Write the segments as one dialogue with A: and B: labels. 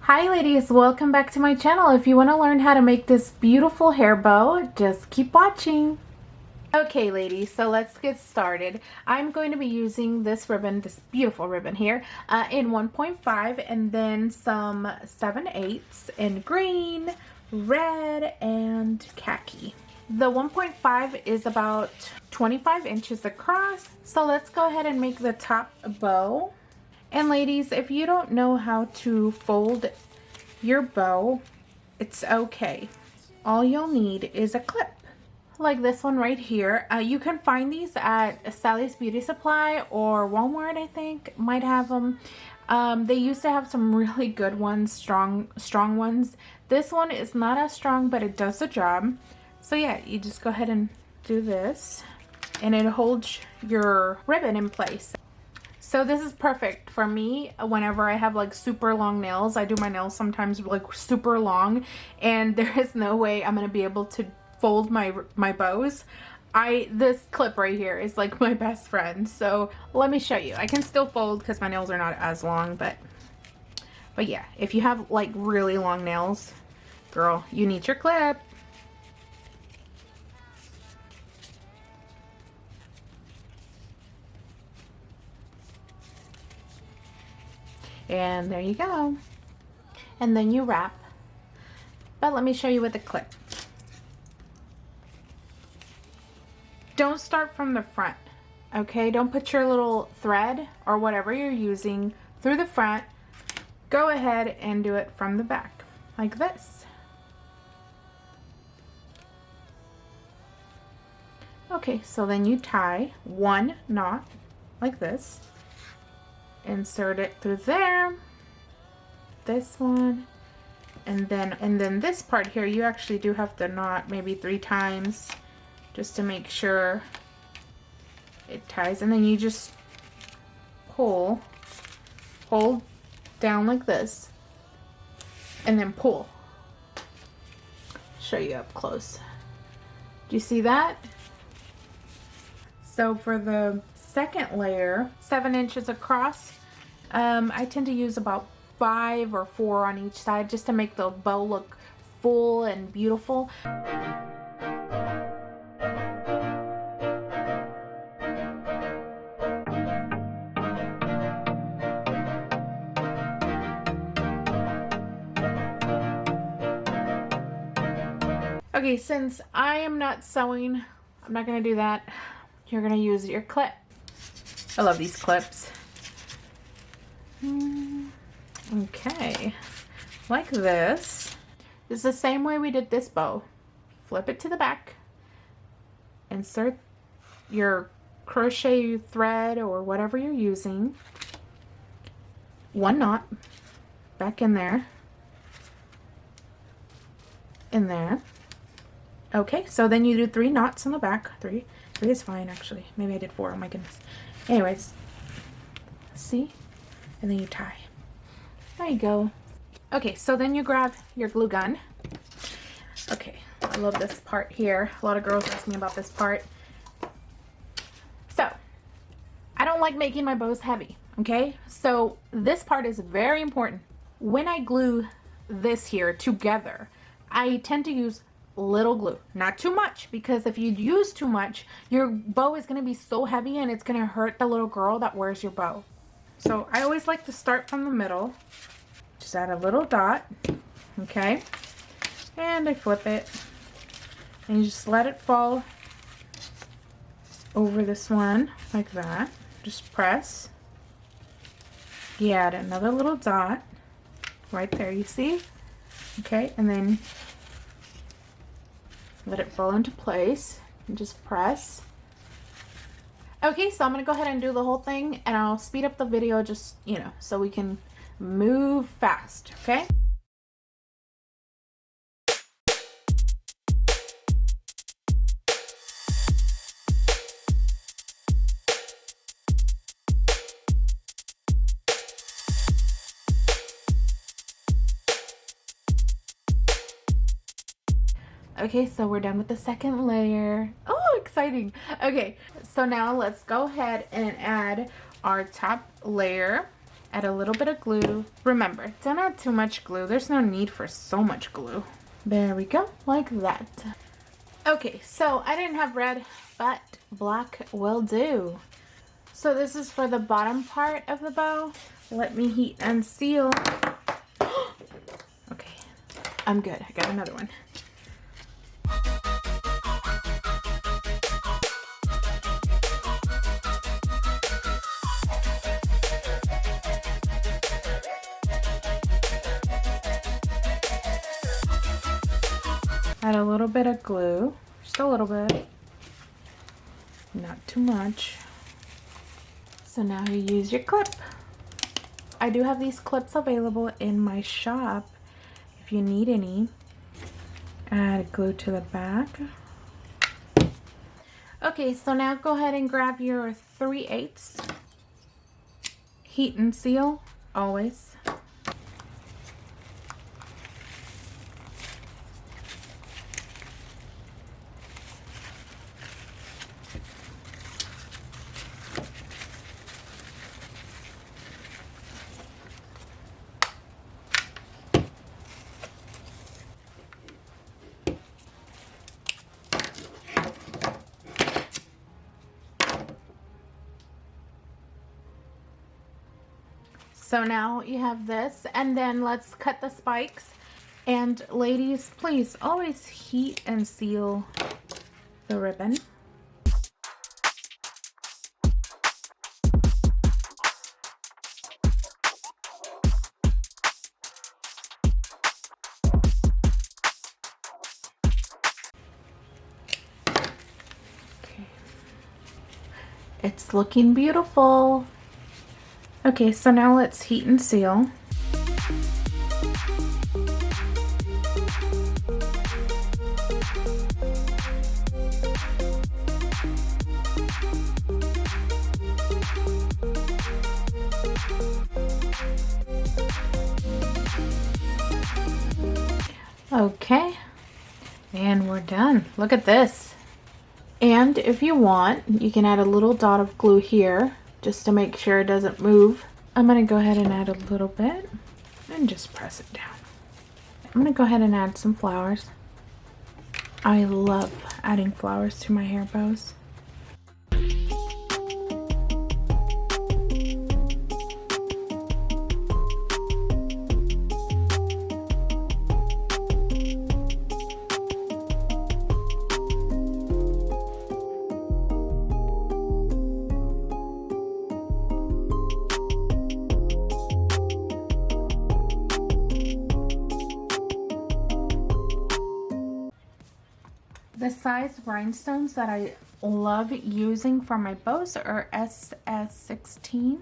A: Hi ladies, welcome back to my channel. If you want to learn how to make this beautiful hair bow, just keep watching. Okay ladies, so let's get started. I'm going to be using this ribbon, this beautiful ribbon here, in 1.5 and then some 7/8 in green, red, and khaki. The 1.5 is about 25 inches across, so let's go ahead and make the top bow. And ladies, if you don't know how to fold your bow, it's okay. All you'll need is a clip. Like this one right here. You can find these at Sally's Beauty Supply or Walmart, I think, might have them. They used to have some really good ones, strong ones. This one is not as strong, but it does the job. So yeah, you just go ahead and do this, and it holds your ribbon in place. So this is perfect for me whenever I have like super long nails. I do my nails sometimes like super long, and there is no way I'm gonna be able to fold my bows. This clip right here is like my best friend. So let me show you. I can still fold because my nails are not as long, but yeah, if you have like really long nails, girl, you need your clip. And there you go. And then you wrap. But let me show you with the clip. Don't start from the front, okay? Don't put your little thread or whatever you're using through the front. Go ahead and do it from the back, like this. Okay, so then you tie one knot like this. Insert it through there, this one, and then this part here, you actually do have to knot maybe 3 times just to make sure it ties, and then you just hold down like this and then pull. Show you up close. Do you see that? So for the second layer, 7 inches across, I tend to use about 5 or 4 on each side just to make the bow look full and beautiful. Okay, since I am not sewing, I'm not gonna do that. You're gonna use your clip. I love these clips. Okay, like this. This is the same way we did this bow. Flip it to the back. Insert your crochet thread or whatever you're using. 1 knot back in there. In there. Okay, so then you do 3 knots on the back. 3 is fine actually. Maybe I did 4. Oh my goodness. Anyways, see? And then you tie. There you go. Okay, so then you grab your glue gun. Okay, I love this part here. A lot of girls ask me about this part. So, I don't like making my bows heavy, okay? So this part is very important. When I glue this here together, I tend to use little glue, not too much, because if you use too much, your bow is going to be so heavy and it's going to hurt the little girl that wears your bow. So I always like to start from the middle, just add a little dot, okay, and I flip it and you just let it fall over this one like that. Just press, you add another little dot right there, you see, okay, and then let it fall into place and just press. Okay, so I'm gonna go ahead and do the whole thing, and I'll speed up the video just, you know, so we can move fast, okay? Okay, so we're done with the second layer. Oh, exciting. Okay, so now let's go ahead and add our top layer. Add a little bit of glue. Remember, don't add too much glue. There's no need for so much glue. There we go, like that. Okay, so I didn't have red, but black will do. So this is for the bottom part of the bow. Let me heat and seal. Okay, I'm good. I got another one. Add a little bit of glue, just a little bit, not too much. So now you use your clip. I do have these clips available in my shop if you need any. Add glue to the back. Okay, so now go ahead and grab your 3/8. Heat and seal, always. So now you have this, and then let's cut the spikes. And ladies, please always heat and seal the ribbon. Okay. It's looking beautiful. Okay, so now let's heat and seal. Okay, and we're done. Look at this. And if you want, you can add a little dot of glue here just to make sure it doesn't move. I'm gonna go ahead and add a little bit and just press it down. I'm gonna go ahead and add some flowers. I love adding flowers to my hair bows. The size rhinestones that I love using for my bows are SS16.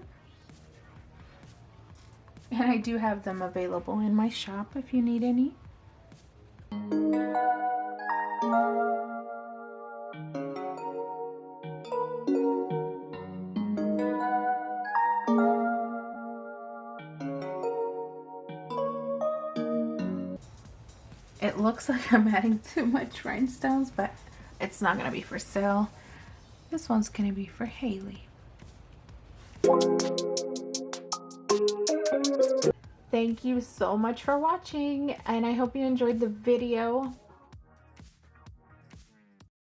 A: And I do have them available in my shop if you need any. It looks like I'm adding too much rhinestones, but it's not going to be for sale. This one's going to be for Haley. Thank you so much for watching, and I hope you enjoyed the video.